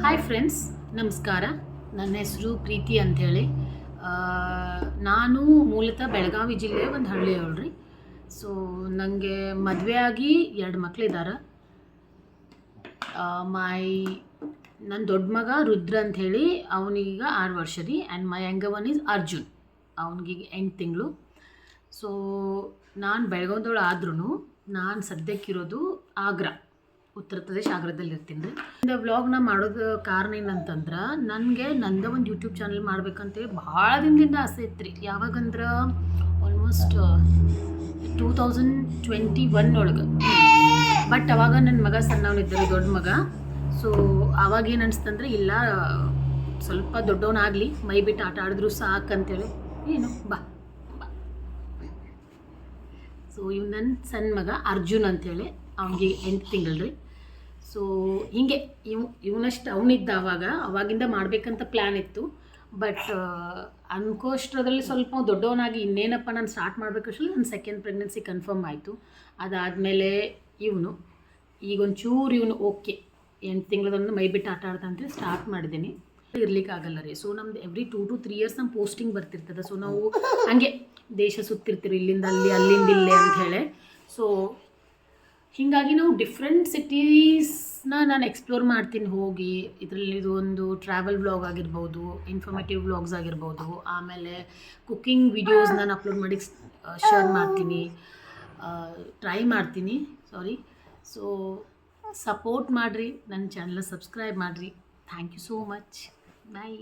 Hi friends, ನಮಸ್ಕಾರ. ನನ್ನ ಹೆಸರು ಪ್ರೀತಿ ಅಂಥೇಳಿ. ನಾನು ಮೂಲತಃ ಬೆಳಗಾವಿ ಜಿಲ್ಲೆ ಒಂದು ಹಳ್ಳಿಯವಳು ರೀ. ಸೊ ನನಗೆ ಮದುವೆ ಆಗಿ 2 ಮಕ್ಕಳಿದ್ದಾರೆ. ನನ್ನ ದೊಡ್ಡ ಮಗ ರುದ್ರ ಅಂಥೇಳಿ, ಅವನಿಗೀಗ 6 ವರ್ಷ ರೀ. And my younger one is Arjun, ಅವನಿಗೀಗ 8 ತಿಂಗಳು. ಸೊ ನಾನು ಬೆಳಗಾವ್ದವಳು ಆದ್ರೂ ನಾನು ಸದ್ಯಕ್ಕಿರೋದು ಆಗ್ರಾ, ಉತ್ತರ ಪ್ರದೇಶ ಆಗ್ರಾದಲ್ಲಿ ಇರ್ತೀನಿ ರೀ. இந்த ವ್ಲಾಗ್ನ ಮಾಡೋದು ಕಾರಣ ಏನಂತಂದ್ರೆ, ನನಗೆ ನಂದು ಒಂದು ಯೂಟ್ಯೂಬ್ ಚಾನಲ್ ಮಾಡ್ಬೇಕಂತೇಳಿ ಭಾಳ ದಿನದಿಂದ ಆಸೆ ಇತ್ತು ರೀ. ಯಾವಾಗಂದ್ರೆ ಆಲ್ಮೋಸ್ಟ್ 2021 ಒಳಗೆ. ಬಟ್ ಅವಾಗ ನನ್ನ ಮಗ ಸಣ್ಣವನಿದ್ದರೆ, ದೊಡ್ಡ ಮಗ. ಸೊ ಅವಾಗೇನು ಅನಿಸ್ತಂದ್ರೆ, ಇಲ್ಲ ಸ್ವಲ್ಪ ದೊಡ್ಡವನಾಗಲಿ, ಮೈ ಬಿಟ್ಟು ಆಟ ಆಡಿದ್ರು ಸಾಕಂತೇಳಿ, ಏನು ಬಾ. ಸೊ ಇವ್ ನನ್ನ ಸಣ್ಣ ಮಗ ಅರ್ಜುನ್ ಅಂಥೇಳಿ, ಅವನಿಗೆ 8 ತಿಂಗಳು ರೀ. ಸೊ ಹೀಗೆ ಇವನಷ್ಟು ಅವನಿದ್ದ ಅವಾಗಿಂದ ಮಾಡಬೇಕಂತ ಪ್ಲ್ಯಾನ್ ಇತ್ತು. ಬಟ್ ಅನ್ಕೋಷ್ಟರಲ್ಲಿ ಸ್ವಲ್ಪ ದೊಡ್ಡವನಾಗಿ ಇನ್ನೇನಪ್ಪ ನಾನು ಸ್ಟಾರ್ಟ್ ಮಾಡಬೇಕಷ್ಟರಲ್ಲಿ ನನ್ನ ಸೆಕೆಂಡ್ ಪ್ರೆಗ್ನೆನ್ಸಿ ಕನ್ಫರ್ಮ್ ಆಯಿತು. ಅದಾದಮೇಲೆ ಈಗೊಂಚೂರು ಇವನು ಓಕೆ 8 ತಿಂಗಳದೊಂದು ಮೈ ಬಿಟ್ಟು ಆಟ ಆಡ್ತಾ ಅಂತೇಳಿ ಸ್ಟಾರ್ಟ್ ಮಾಡಿದ್ದೀನಿ. ಇರಲಿಕ್ಕಾಗಲ್ಲ ರೀ. ಸೊ ನಮ್ದು ಎವ್ರಿ 2 to 3 years ನಮ್ಮ ಪೋಸ್ಟಿಂಗ್ ಬರ್ತಿರ್ತದೆ. ಸೊ ನಾವು ಹಂಗೆ ದೇಶ ಸುತ್ತಿರ್ತೀವಿ, ಇಲ್ಲಿಂದ ಅಲ್ಲಿ, ಅಲ್ಲಿಂದ ಇಲ್ಲೇ ಅಂಥೇಳಿ. ಸೊ ಹೀಗಾಗಿ ನಾವು ಡಿಫ್ರೆಂಟ್ ಸಿಟೀಸ್ನ ನಾನು ಎಕ್ಸ್ಪ್ಲೋರ್ ಮಾಡ್ತೀನಿ ಹೋಗಿ. ಇದರಲ್ಲಿ ಇದು ಒಂದು ಟ್ರಾವೆಲ್ ವ್ಲಾಗ್ ಆಗಿರ್ಬೋದು, ಇನ್ಫಾರ್ಮೇಟಿವ್ ವ್ಲಾಗ್ಸ್ ಆಗಿರ್ಬೋದು, ಆಮೇಲೆ ಕುಕ್ಕಿಂಗ್ ವಿಡಿಯೋಸ್ ನಾನು ಅಪ್ಲೋಡ್ ಮಾಡಿ ಶೇರ್ ಮಾಡ್ತೀನಿ, ಟ್ರೈ ಮಾಡ್ತೀನಿ. ಸೊ ಸಪೋರ್ಟ್ ಮಾಡಿರಿ, ನನ್ನ ಚಾನಲ್ ಸಬ್ಸ್ಕ್ರೈಬ್ ಮಾಡಿರಿ. Thank you so much. Bye.